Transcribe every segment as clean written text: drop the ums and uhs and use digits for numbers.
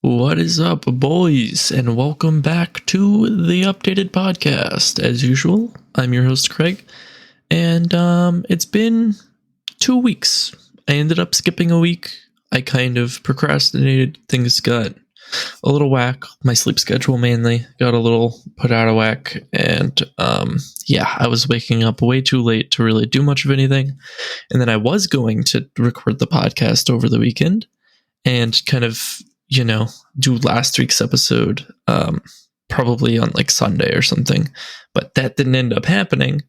What is up, boys, and welcome back to the updated podcast. As usual, I'm your host, Craig, and it's been 2 weeks. I ended up skipping a week. I kind of procrastinated. Things got a little whack. My sleep schedule mainly got a little put out of whack, and I was waking up way too late to really do much of anything. And then I was going to record the podcast over the weekend and kind of do last week's episode probably on like Sunday or something, but that didn't end up happening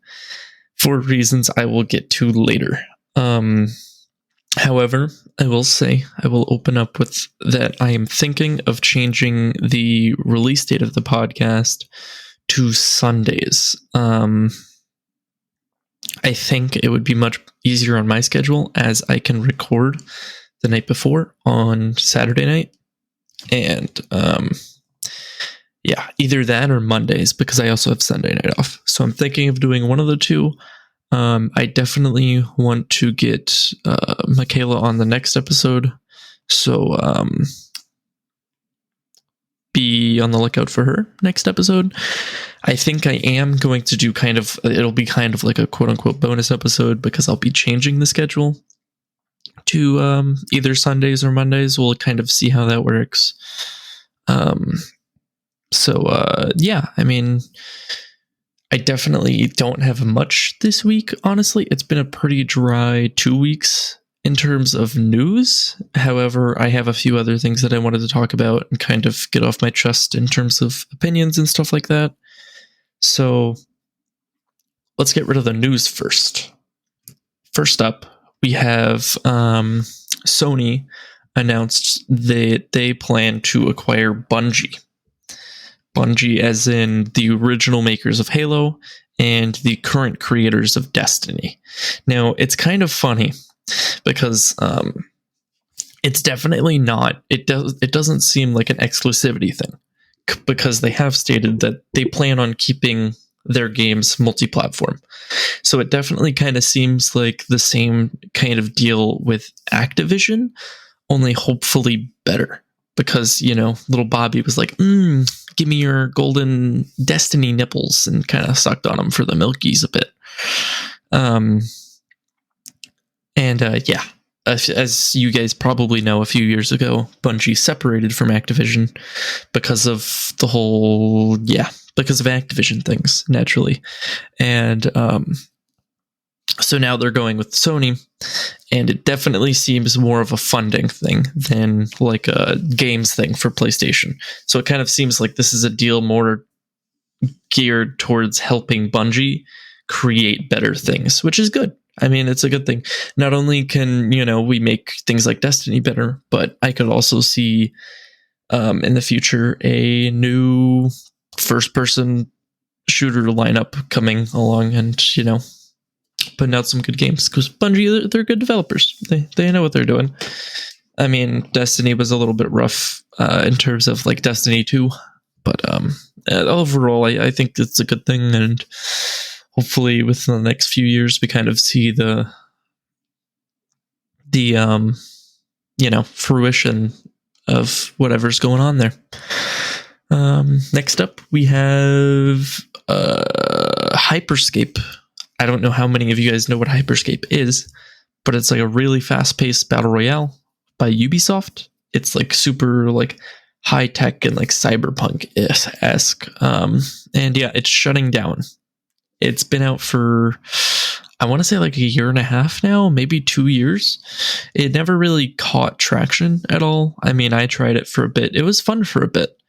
for reasons I will get to later. However, I will say I will open up with that I am thinking of changing the release date of the podcast to Sundays. I think it would be much easier on my schedule as I can record the night before on Saturday night. And either that or Mondays, because I also have Sunday night off. So I'm thinking of doing one of the two. I definitely want to get Michaela on the next episode. So be on the lookout for her next episode. I think I am going to do it'll be kind of like a quote unquote bonus episode because I'll be changing the schedule to either Sundays or Mondays. We'll kind of see how that works. I definitely don't have much this week, honestly. It's been a pretty dry 2 weeks in terms of news. However, I have a few other things that I wanted to talk about and kind of get off my chest in terms of opinions and stuff like that. So let's get rid of the news first. First up, we have Sony announced that they plan to acquire Bungie. Bungie as in the original makers of Halo and the current creators of Destiny. Now, it's kind of funny because it's definitely not. It doesn't seem like an exclusivity thing because they have stated that they plan on keeping their games multi-platform. So it definitely kind of seems like the same kind of deal with Activision, only hopefully better. Because, little Bobby was like, give me your golden Destiny nipples, and kind of sucked on them for the milkies a bit. As you guys probably know, a few years ago, Bungie separated from Activision because of because of Activision things, naturally. And so now they're going with Sony, and it definitely seems more of a funding thing than like a games thing for PlayStation. So it kind of seems like this is a deal more geared towards helping Bungie create better things, which is good. I mean, it's a good thing. Not only can, we make things like Destiny better, but I could also see in the future a new first-person shooter lineup coming along and, putting out some good games, because Bungie, they're good developers. They know what they're doing. I mean, Destiny was a little bit rough in terms of like Destiny 2, but overall, I think it's a good thing, and hopefully within the next few years, we kind of see the fruition of whatever's going on there. Next up, we have Hyperscape. I don't know how many of you guys know what Hyperscape is, but it's like a really fast-paced battle royale by Ubisoft. It's like super like high tech and like cyberpunk-esque. It's shutting down. It's been out for, I want to say like a year and a half now, maybe 2 years. It never really caught traction at all. I mean, I tried it for a bit. It was fun for a bit,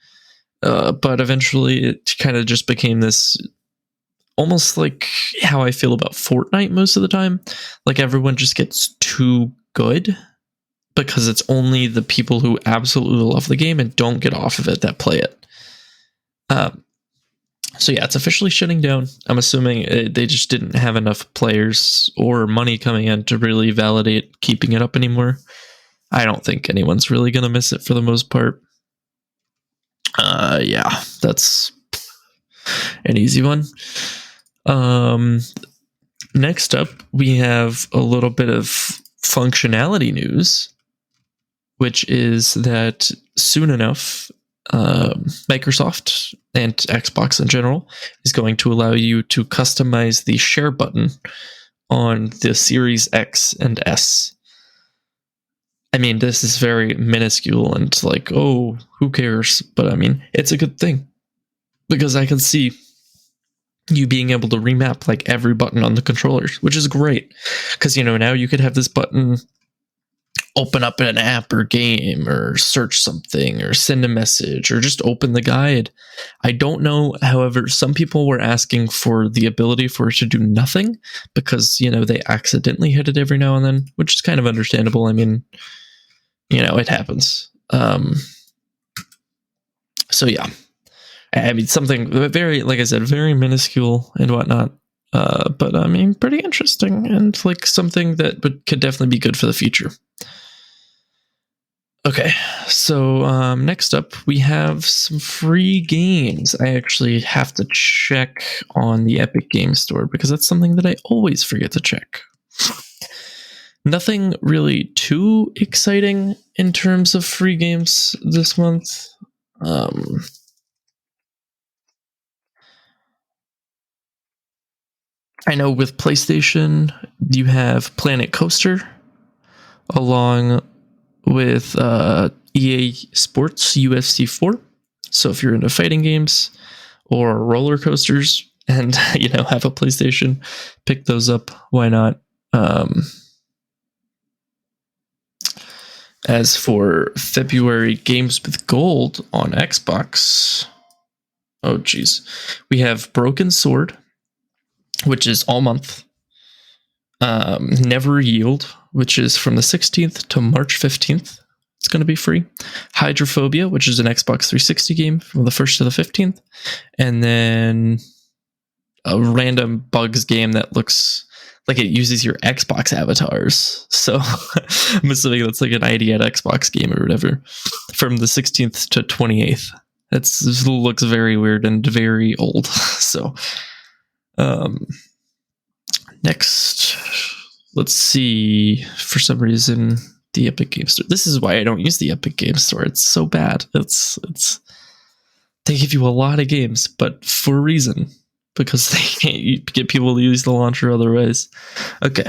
but eventually it kind of just became this. Almost like how I feel about Fortnite most of the time. Like everyone just gets too good because it's only the people who absolutely love the game and don't get off of it that play it. It's officially shutting down. I'm assuming they just didn't have enough players or money coming in to really validate keeping it up anymore. I don't think anyone's really going to miss it for the most part. That's an easy one. Next up, we have a little bit of functionality news. which is that soon enough, Microsoft and Xbox in general is going to allow you to customize the share button on the Series X and S. I mean, this is very minuscule and like, oh, who cares? But I mean, it's a good thing because I can see you being able to remap like every button on the controllers, which is great because, you know, now you could have this button open up an app or game or search something or send a message or just open the guide. I don't know. However, some people were asking for the ability for it to do nothing because, you know, they accidentally hit it every now and then, which is kind of understandable. I mean, you know, it happens. So yeah, I mean, something very, like I said, very minuscule and whatnot. But I mean, pretty interesting and like something that could definitely be good for the future. Okay, so next up, we have some free games. I actually have to check on the Epic Game Store because that's something that I always forget to check. Nothing really too exciting in terms of free games this month. I know with PlayStation, you have Planet Coaster, along with EA Sports UFC 4. So if you're into fighting games or roller coasters and, you know, have a PlayStation, pick those up. Why not? As for February games with gold on Xbox, oh geez, we have Broken Sword, which is all month. Never Yield, which is from the 16th to March 15th. It's going to be free. Hydrophobia, which is an Xbox 360 game from the 1st to the 15th. And then a random bugs game that looks like it uses your Xbox avatars. So I'm assuming that's like an ID at Xbox game or whatever. From the 16th to 28th. This looks very weird and very old. So, next, let's see. For some reason, the Epic Game Store. This is why I don't use the Epic Game Store. It's so bad. It's they give you a lot of games, but for a reason, because they can't get people to use the launcher otherwise. Okay,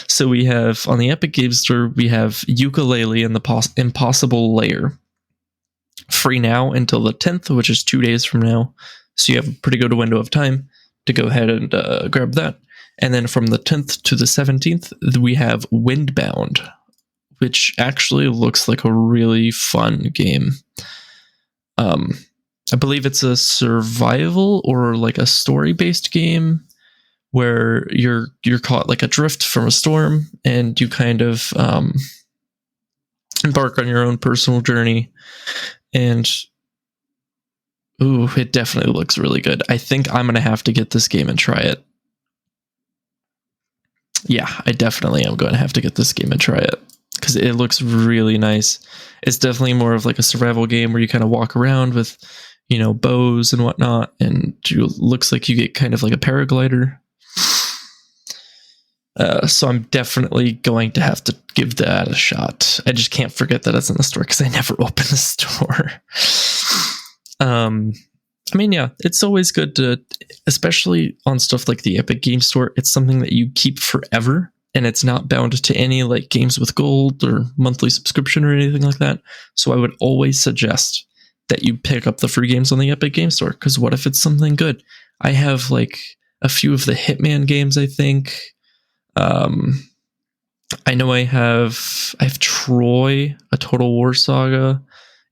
so we have on the Epic Game Store, we have Yooka-Laylee and the Impossible Lair. Free now until the 10th, which is 2 days from now. So you have a pretty good window of time to go ahead and grab that. And then from the 10th to the 17th, we have Windbound, which actually looks like a really fun game. I believe it's a survival or like a story-based game where you're caught like adrift from a storm and you kind of embark on your own personal journey. And ooh, it definitely looks really good. I think I'm going to have to get this game and try it. Yeah, I definitely am going to have to get this game and try it because it looks really nice. It's definitely more of like a survival game where you kind of walk around with, you know, bows and whatnot, and it looks like you get kind of like a paraglider. So I'm definitely going to have to give that a shot. I just can't forget that it's in the store because I never open the store. I mean, yeah, it's always good to, especially on stuff like the Epic Game Store, it's something that you keep forever, and it's not bound to any like games with gold or monthly subscription or anything like that. So I would always suggest that you pick up the free games on the Epic Game Store, because what if it's something good? I have like a few of the Hitman games, I think. I know I have Troy, a Total War Saga,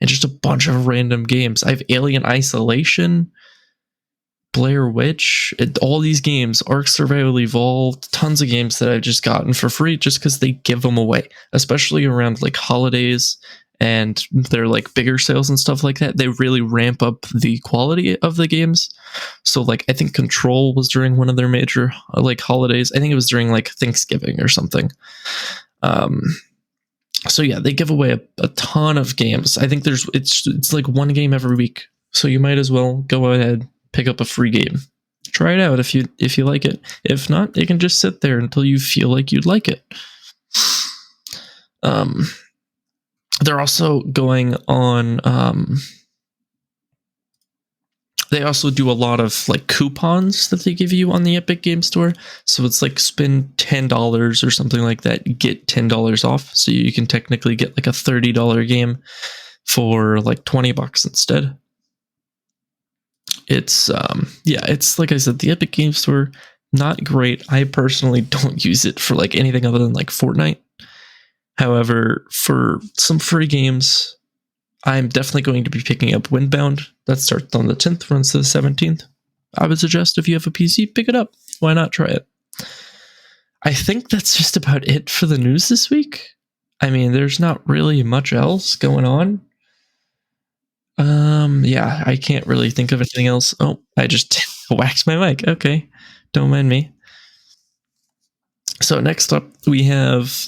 and just a bunch of random games. I have Alien Isolation, Blair Witch, all these games, Ark Survival Evolved, tons of games that I've just gotten for free just because they give them away, especially around like holidays and they're like bigger sales and stuff like that. They really ramp up the quality of the games. So like I think Control was during one of their major like holidays. I think it was during like Thanksgiving or something. So yeah, they give away a ton of games. I think it's like one game every week. So you might as well go ahead, pick up a free game. Try it out if you like it. If not, it can just sit there until you feel like you'd like it. They're also going on. They also do a lot of like coupons that they give you on the Epic Game Store. So it's like spend $10 or something like that, get $10 off. So you can technically get like a $30 game for like $20 instead. It's it's like I said, the Epic Game Store, not great. I personally don't use it for like anything other than like Fortnite. However, for some free games, I'm definitely going to be picking up Windbound. That starts on the 10th, runs to the 17th. I would suggest if you have a PC, pick it up. Why not try it? I think that's just about it for the news this week. I mean, there's not really much else going on. I can't really think of anything else. Oh, I just whacked my mic. Okay, don't mind me. So next up, we have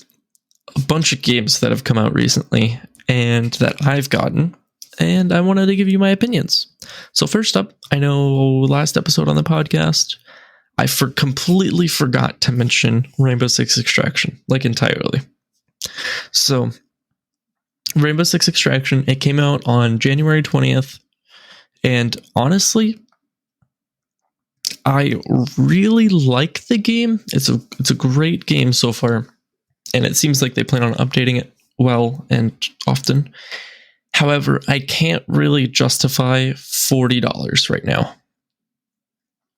a bunch of games that have come out recently and that I've gotten, and I wanted to give you my opinions. So first up, I know last episode on the podcast, I completely forgot to mention Rainbow Six Extraction, like entirely. So Rainbow Six Extraction, it came out on January 20th, and honestly, I really like the game. It's a great game so far, and it seems like they plan on updating it well and often. However, I can't really justify $40 right now.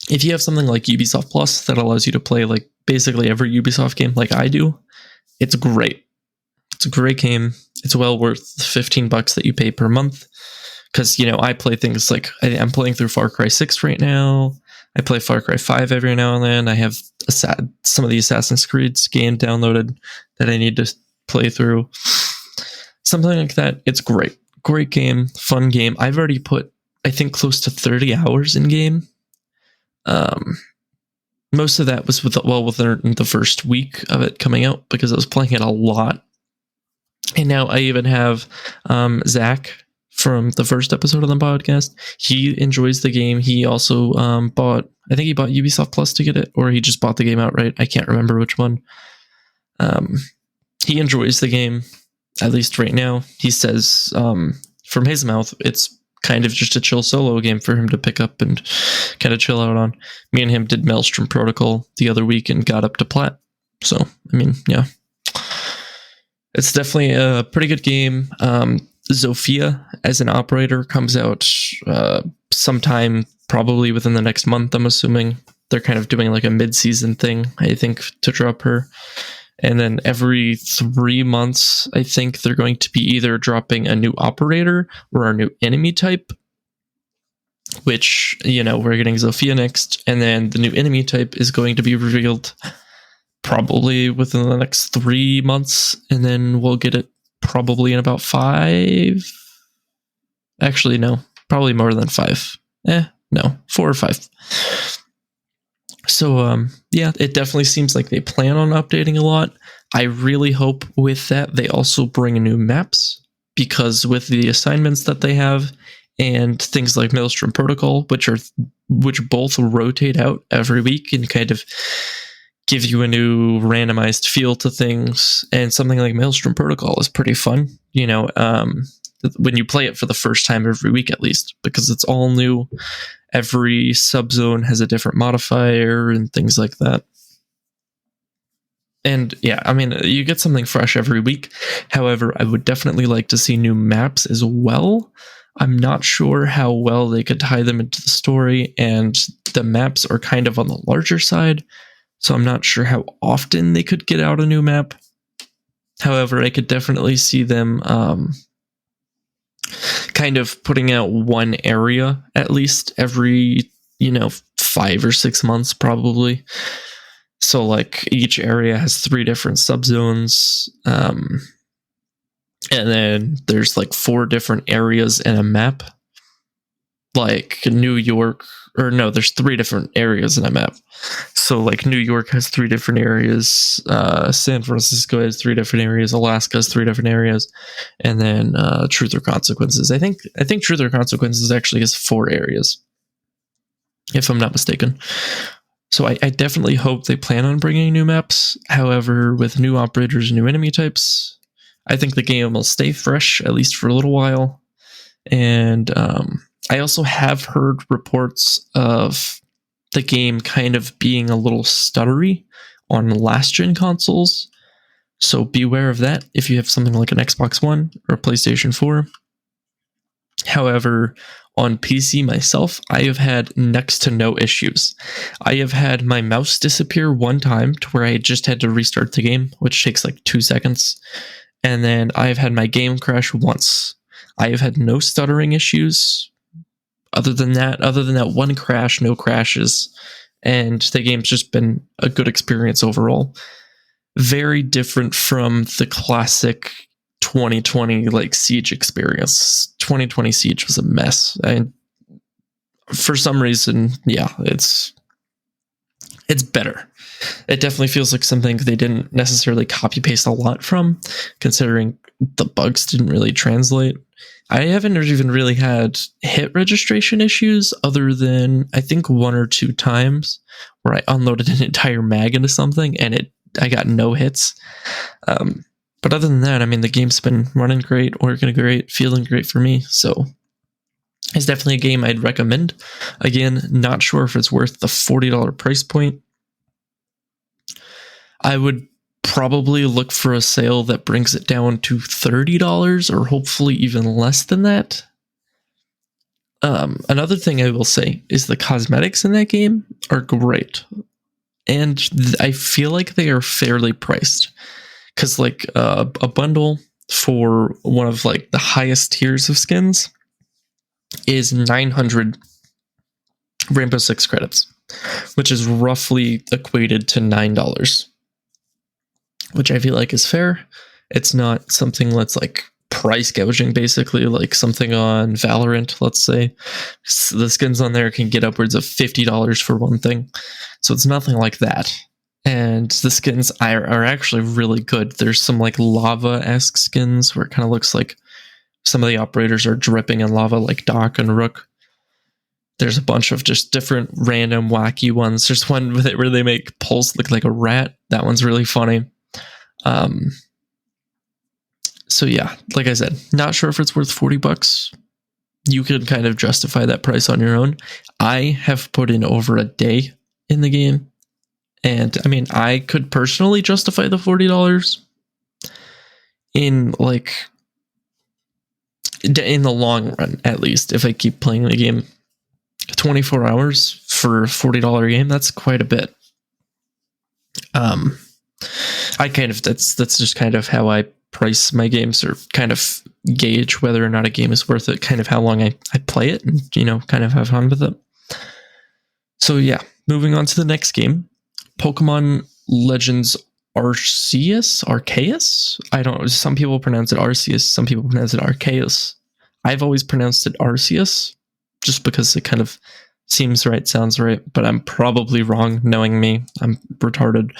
If you have something like Ubisoft Plus that allows you to play like basically every Ubisoft game like I do, it's great. It's a great game. It's well worth the $15 that you pay per month. Because, I play things like I'm playing through Far Cry 6 right now. I play Far Cry 5 every now and then. I have some of the Assassin's Creed's game downloaded that I need to play through. Something like that. It's great. Great game. Fun game. I've already put, I think, close to 30 hours in game. Most of that was within the first week of it coming out because I was playing it a lot. And now I even have Zach from the first episode of the podcast. He enjoys the game. He also bought Ubisoft Plus to get it, or he just bought the game outright. I can't remember which one. He enjoys the game, at least right now. He says, from his mouth, it's kind of just a chill solo game for him to pick up and kind of chill out on. Me and him did Maelstrom Protocol the other week and got up to Plat. So, I mean, yeah. It's definitely a pretty good game. Zofia as an operator comes out sometime probably within the next month, I'm assuming. They're kind of doing like a mid-season thing, I think, to drop her. And then every 3 months, I think they're going to be either dropping a new operator or a new enemy type, which, we're getting Zofia next. And then the new enemy type is going to be revealed probably within the next 3 months. And then we'll get it probably in about 5. Actually, no, probably more than 5. 4 or 5. So, it definitely seems like they plan on updating a lot. I really hope with that they also bring new maps, because with the assignments that they have and things like Maelstrom Protocol, which both rotate out every week and kind of give you a new randomized feel to things, and something like Maelstrom Protocol is pretty fun, when you play it for the first time every week, at least, because it's all new. Every subzone has a different modifier and things like that. And you get something fresh every week. However, I would definitely like to see new maps as well. I'm not sure how well they could tie them into the story, and the maps are kind of on the larger side, so I'm not sure how often they could get out a new map. However, I could definitely see them kind of putting out one area at least every 5 or 6 months probably. So like each area has 3 different subzones, and then there's like 4 different areas in a map, like New York, or no, there's 3 different areas in a map. So like New York has 3 different areas, San Francisco has 3 different areas, Alaska has 3 different areas, and then Truth or Consequences. I think Truth or Consequences actually has 4 areas, if I'm not mistaken. So I definitely hope they plan on bringing new maps. However, with new operators, new enemy types, I think the game will stay fresh, at least for a little while. And I also have heard reports of the game kind of being a little stuttery on last-gen consoles. So beware of that if you have something like an Xbox One or a PlayStation 4. However, on PC myself, I have had next to no issues. I have had my mouse disappear one time to where I just had to restart the game, which takes like 2 seconds. And then I have had my game crash once. I have had no stuttering issues. Other than that one crash, no crashes. And the game's just been a good experience overall. Very different from the classic 2020 like Siege experience. 2020 Siege was a mess. And for some reason, yeah, it's better. It definitely feels like something they didn't necessarily copy paste a lot from, considering the bugs didn't really translate. I haven't even really had hit registration issues other than I think 1 or 2 times where I unloaded an entire mag into something and I got no hits. But other than that, I mean, the game's been running great, working great, feeling great for me. So it's definitely a game I'd recommend. Again, not sure if it's worth the $40 price point. I would probably look for a sale that brings it down to $30 or hopefully even less than that. Another thing I will say is the cosmetics in that game are great. And I feel like they are fairly priced. Because like a bundle for one of like the highest tiers of skins is 900 Rainbow Six credits, which is roughly equated to $9, which I feel like is fair. It's not something that's like price gouging, basically, like something on Valorant, let's say. The skins on there can get upwards of $50 for one thing. So it's nothing like that. And the skins are actually really good. There's some like lava-esque skins where it kind of looks like some of the operators are dripping in lava, like Doc and Rook. There's a bunch of just different random wacky ones. There's one with it where they make Pulse look like a rat. That one's really funny. So yeah, like I said, not sure if it's worth $40. You could kind of justify that price on your own. I have put in over a day in the game. And I mean, I could personally justify the $40 in like in the long run, at least. If I keep playing the game 24 hours for a $40 game, that's quite a bit. I kind of that's just kind of how I price my games, or kind of gauge whether or not a game is worth it. Kind of how long I play it, and kind of have fun with it. So yeah, moving on to the next game. Pokemon Legends Arceus? I don't know. Some people pronounce it Arceus. Some people pronounce it Arceus. I've always pronounced it Arceus just because it kind of seems right, sounds right, but I'm probably wrong, knowing me. I'm retarded.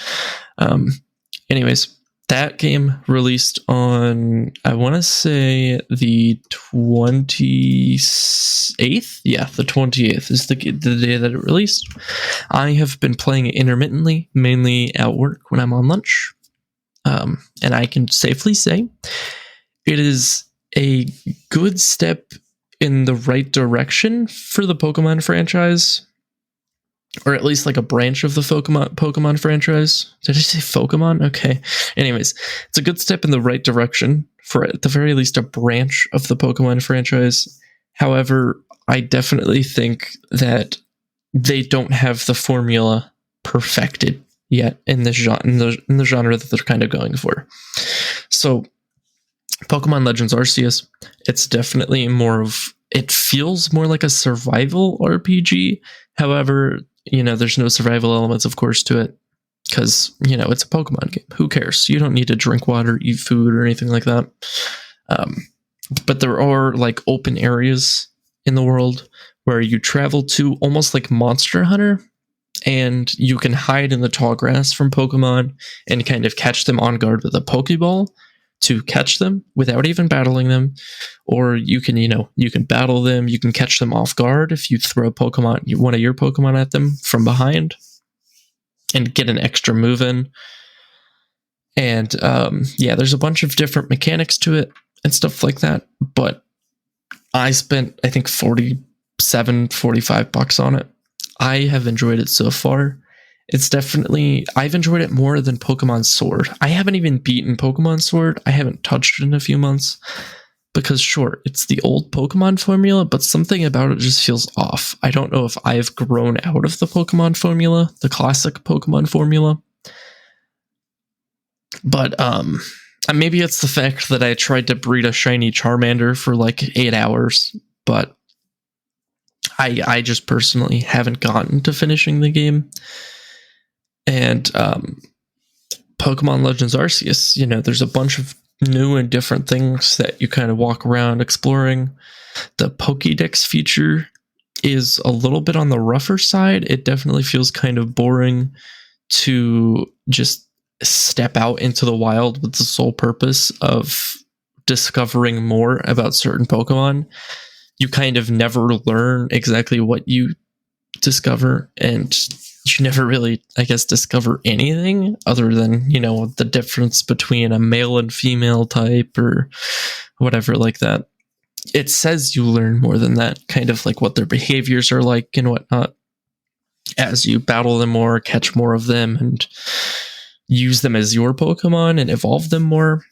Anyways, that game released on, I want to say, the 28th? Yeah, the 28th is the day that it released. I have been playing it intermittently, mainly at work when I'm on lunch. And I can safely say it is a good step in the right direction for the Pokemon franchise. Or at least like a branch of the Pokemon franchise. Did I say Pokemon? Okay. Anyways, it's a good step in the right direction for at the very least a branch of the Pokemon franchise. However, I definitely think that they don't have the formula perfected yet in the genre that they're kind of going for. So, Pokemon Legends Arceus, it's definitely it feels more like a survival RPG. However, there's no survival elements, of course, to it, because, it's a Pokemon game. Who cares? You don't need to drink water, eat food, or anything like that. But there are, like, open areas in the world where you travel to, almost like Monster Hunter, and you can hide in the tall grass from Pokemon and kind of catch them on guard with a Pokeball to catch them without even battling them. Or you can, you can battle them, you can catch them off guard if you throw one of your Pokemon at them from behind and get an extra move in. And yeah, there's a bunch of different mechanics to it and stuff like that. But I spent, I think, $45 on it. I have enjoyed it so far. It's definitely, I've enjoyed it more than Pokemon Sword. I haven't even beaten Pokemon Sword. I haven't touched it in a few months. Because sure, it's the old Pokemon formula, but something about it just feels off. I don't know if I've grown out of the Pokemon formula, the classic Pokemon formula. But maybe it's the fact that I tried to breed a shiny Charmander for like 8 hours, but I just personally haven't gotten to finishing the game. And Pokemon Legends Arceus, you know, there's a bunch of new and different things that you kind of walk around exploring. The Pokédex feature is a little bit on the rougher side. It definitely feels kind of boring to just step out into the wild with the sole purpose of discovering more about certain Pokemon. You kind of never learn exactly what you discover, and you never really, I guess, discover anything other than, you know, the difference between a male and female type or whatever like that. It says you learn more than that, kind of like what their behaviors are like and whatnot, as you battle them more, catch more of them, and use them as your Pokemon and evolve them more.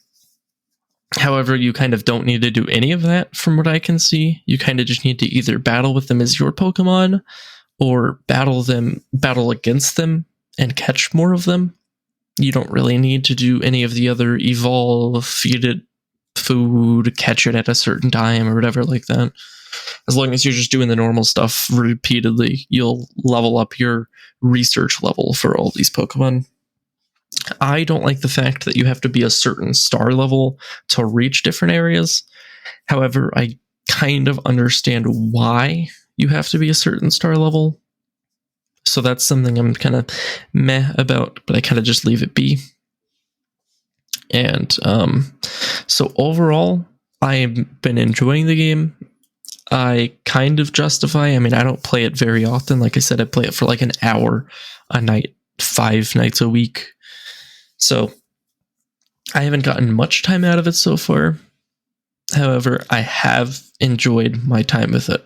However, you kind of don't need to do any of that from what I can see. You kind of just need to either battle with them as your Pokemon or battle against them and catch more of them. You don't really need to do any of the other evolve, feed it food, catch it at a certain time or whatever like that. As long as you're just doing the normal stuff repeatedly, you'll level up your research level for all these Pokemon. I don't like the fact that you have to be a certain star level to reach different areas. However, I kind of understand why you have to be a certain star level. So that's something I'm kind of meh about, but I kind of just leave it be. And so overall, I've been enjoying the game. I kind of justify, I mean, I don't play it very often. Like I said, I play it for like an hour a night, 5 nights a week. So I haven't gotten much time out of it so far. However, I have enjoyed my time with it.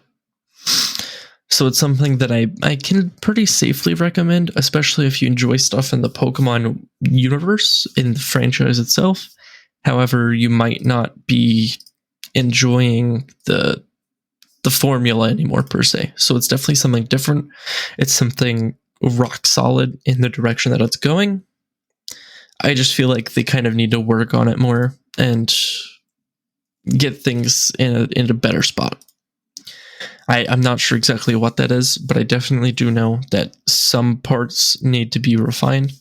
So it's something that I can pretty safely recommend, especially if you enjoy stuff in the Pokemon universe, in the franchise itself. However, you might not be enjoying the formula anymore per se. So it's definitely something different. It's something rock solid in the direction that it's going. I just feel like they kind of need to work on it more and get things in a better spot. I'm not sure exactly what that is, but I definitely do know that some parts need to be refined,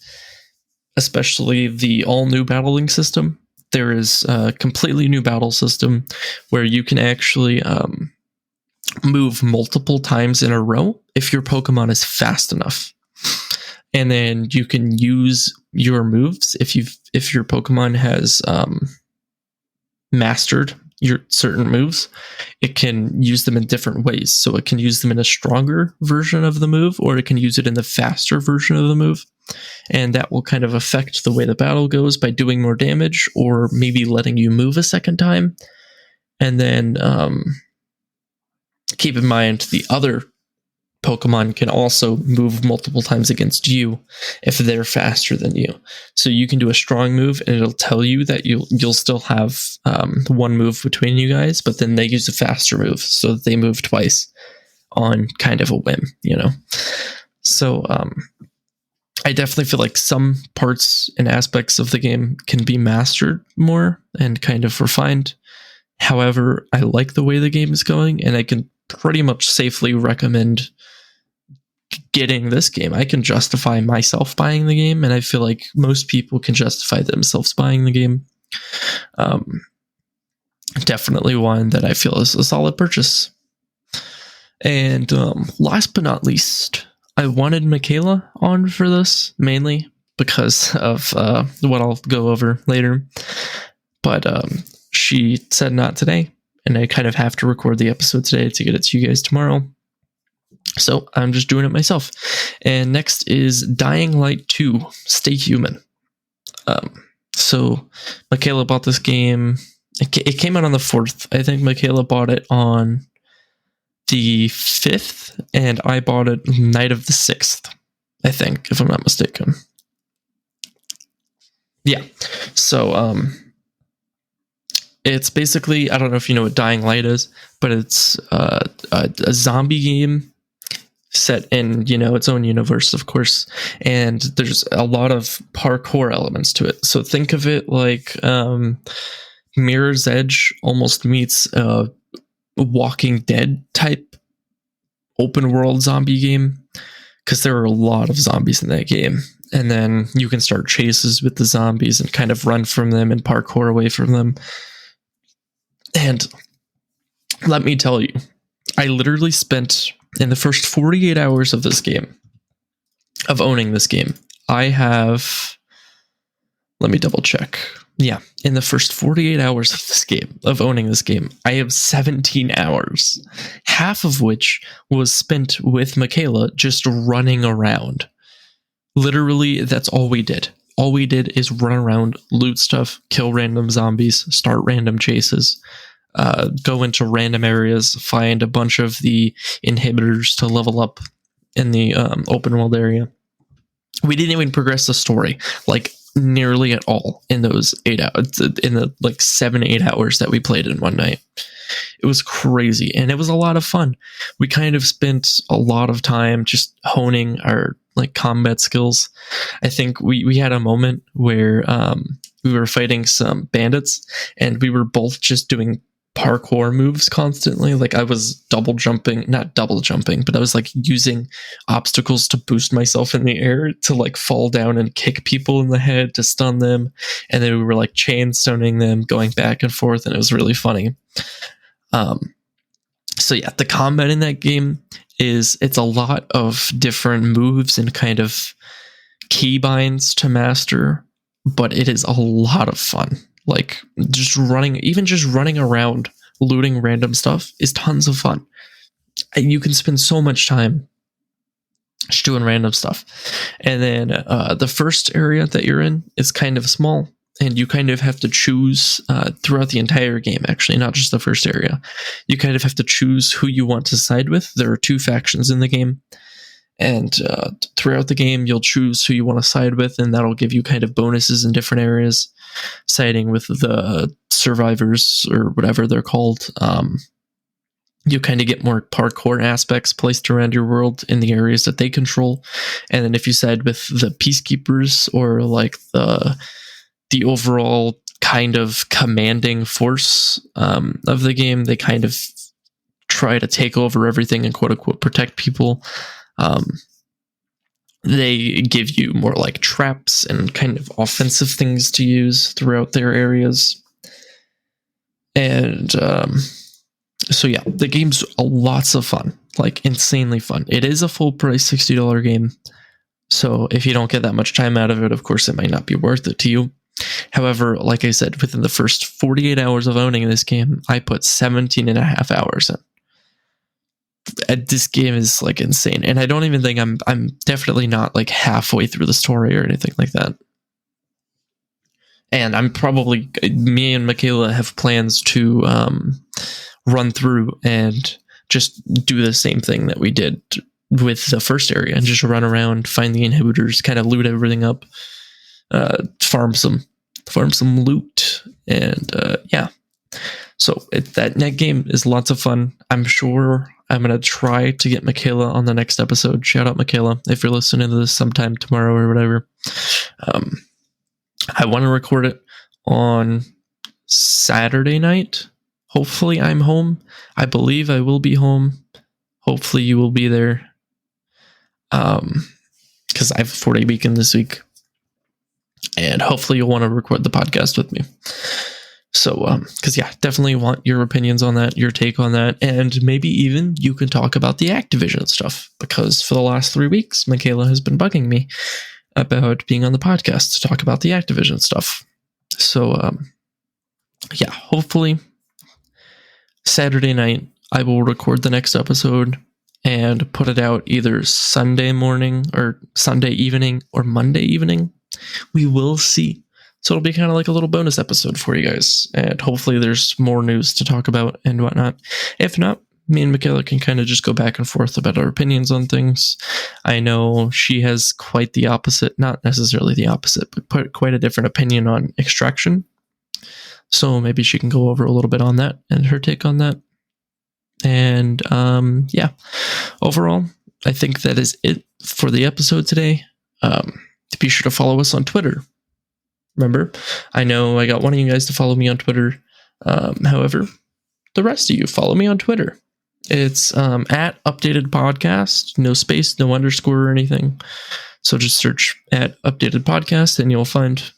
especially the all-new battling system. There is a completely new battle system where you can actually move multiple times in a row if your Pokemon is fast enough. And then you can use your moves if your Pokemon has mastered your certain moves. It can use them in different ways. So it can use them in a stronger version of the move, or it can use it in the faster version of the move. And that will kind of affect the way the battle goes by doing more damage, or maybe letting you move a second time. And then keep in mind the other Pokemon can also move multiple times against you if they're faster than you. So you can do a strong move and it'll tell you that you'll still have one move between you guys, but then they use a faster move, so they move twice on kind of a whim, you know? So I definitely feel like some parts and aspects of the game can be mastered more and kind of refined. However, I like the way the game is going, and I can pretty much safely recommend getting this game. I can justify myself buying the game, and I feel like most people can justify themselves buying the game. Definitely one that I feel is a solid purchase. And last but not least, I wanted Michaela on for this, mainly because of what I'll go over later. But she said not today, and I kind of have to record the episode today to get it to you guys tomorrow. So I'm just doing it myself. And next is Dying Light 2, Stay Human. So Michaela bought this game. It came out on the 4th. I think Michaela bought it on the 5th, and I bought it night of the 6th, I think, if I'm not mistaken. Yeah. So it's basically, I don't know if you know what Dying Light is, but it's a zombie game set in, its own universe, of course, and there's a lot of parkour elements to it. So think of it like Mirror's Edge almost meets a Walking Dead type open world zombie game, because there are a lot of zombies in that game, and then you can start chases with the zombies and kind of run from them and parkour away from them. And let me tell you, I literally spent, in the first 48 hours of this game, of owning this game, I have, let me double check. Yeah, in the first 48 hours of this game, of owning this game, I have 17 hours, half of which was spent with Michaela just running around. Literally, that's all we did. All we did is run around, loot stuff, kill random zombies, start random chases, go into random areas, find a bunch of the inhibitors to level up in the open world area. We didn't even progress the story, nearly at all in those 8 hours, in the 7-8 hours that we played in one night. It was crazy, and it was a lot of fun. We kind of spent a lot of time just honing our combat skills. I think we had a moment where we were fighting some bandits, and we were both just doing parkour moves constantly. I was not double jumping, but I was using obstacles to boost myself in the air to fall down and kick people in the head to stun them, and then we were chain stunning them, going back and forth, and it was really funny. So yeah, the combat in that game it's a lot of different moves and kind of keybinds to master, but it is a lot of fun. Just running around, looting random stuff is tons of fun. And you can spend so much time just doing random stuff. And then the first area that you're in is kind of small, and you kind of have to choose throughout the entire game, actually, not just the first area. You kind of have to choose who you want to side with. There are 2 factions in the game. And throughout the game, you'll choose who you want to side with, and that'll give you kind of bonuses in different areas. Siding with the survivors, or whatever they're called, you kind of get more parkour aspects placed around your world in the areas that they control. And then if you side with the peacekeepers, or the overall kind of commanding force of the game, they kind of try to take over everything and quote unquote protect people. They give you more traps and kind of offensive things to use throughout their areas. And so yeah, the game's lots of fun, insanely fun. It is a full price $60 game. So if you don't get that much time out of it, of course, it might not be worth it to you. However, like I said, within the first 48 hours of owning this game, I put 17 and a half hours in. This game is insane, and I don't even think I'm definitely not halfway through the story or anything like that. And me and Michaela have plans to run through and just do the same thing that we did with the first area, and just run around, find the inhibitors, kind of loot everything up, farm some loot, and yeah. So that game is lots of fun. I'm sure I'm going to try to get Michaela on the next episode. Shout out, Michaela, if you're listening to this sometime tomorrow or whatever. I want to record it on Saturday night. Hopefully I'm home. I believe I will be home. Hopefully you will be there. Because I have a 4-day weekend this week. And hopefully you'll want to record the podcast with me. So, because yeah, definitely want your opinions on that, your take on that, and maybe even you can talk about the Activision stuff, because for the last 3 weeks, Michaela has been bugging me about being on the podcast to talk about the Activision stuff. So, yeah, hopefully Saturday night, I will record the next episode and put it out either Sunday morning or Sunday evening or Monday evening. We will see. So it'll be kind of like a little bonus episode for you guys. And hopefully there's more news to talk about and whatnot. If not, me and Michaela can kind of just go back and forth about our opinions on things. I know she has quite the opposite, not necessarily the opposite, but quite a different opinion on extraction. So maybe she can go over a little bit on that and her take on that. And yeah, overall, I think that is it for the episode today. Be sure to follow us on Twitter. Remember, I know I got one of you guys to follow me on Twitter. However, the rest of you follow me on Twitter. It's at Updated Podcast, no space, no underscore or anything. So just search at Updated Podcast and you'll find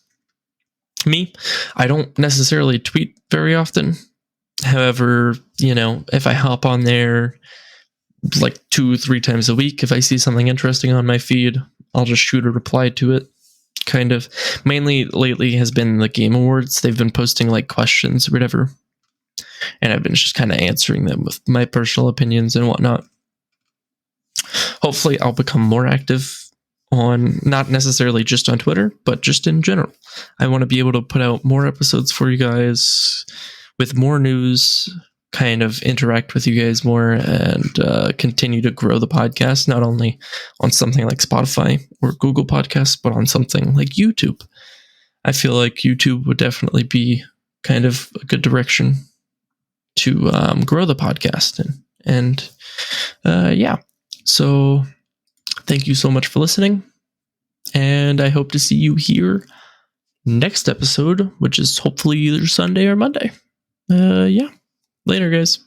me. I don't necessarily tweet very often. However, if I hop on there like 2-3 times a week, if I see something interesting on my feed, I'll just shoot a reply to it. Kind of. Mainly lately has been the Game Awards. They've been posting like questions or whatever. And I've been just kind of answering them with my personal opinions and whatnot. Hopefully I'll become more active on, not necessarily just on Twitter, but just in general. I want to be able to put out more episodes for you guys with more news, kind of interact with you guys more, and continue to grow the podcast, not only on something like Spotify or Google Podcasts, but on something like YouTube. I feel like YouTube would definitely be kind of a good direction to grow the podcast. And yeah, so thank you so much for listening. And I hope to see you here next episode, which is hopefully either Sunday or Monday. Yeah, later, guys.